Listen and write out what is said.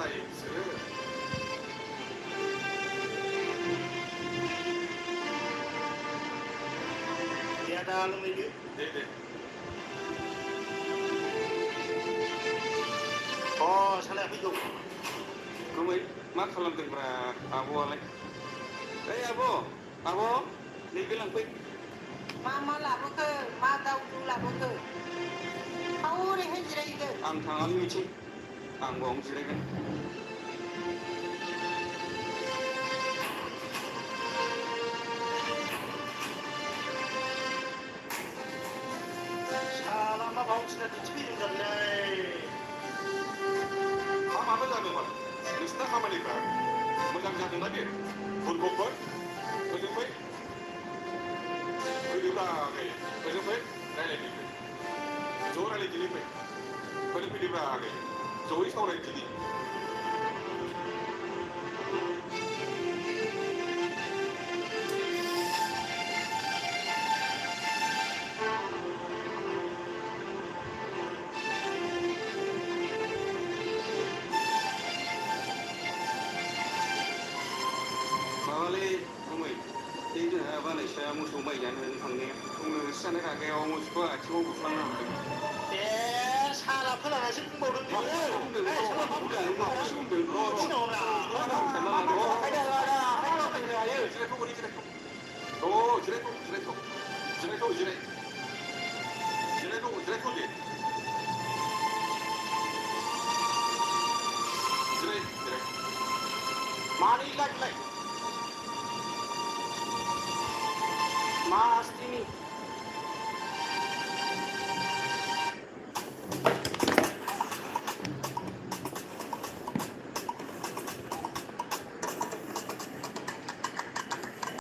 जायो बिसोरो दे आदा लोंलायदो दे सालाया फैगौ गुमै मा खालामदोंब्रा आब'आलाय ओइ आब' नैबे लांफै मा लाबोखो मा दाउदु लाबोखो ओरैहाय जिरायदो आं थाङालै मिथिं आं बावनो जिरायगोन साला मा बावथिना दिन्थिफैदों जाबाय मा माबा जादोंमोन नोंसिना खामानिफ्रा मोजां जादोंना दे बुरबकफोर ओजों फै फैदोब्रा आगै ओजों फै रायलायदिनि फै ज' रायलायदिनि फै ओरै फैदोब्रा आगै जयै सावरायदिनि माबालै गुमै बे जोंहा बानायसाया मोसौ माइ जानो थांनाया बुंनो जानो रागायाव मोसौखौ आथिङाव बुफ्लांना हरदों साला फोलानासो बुंबावदों मानि लाय मा आस्थिनि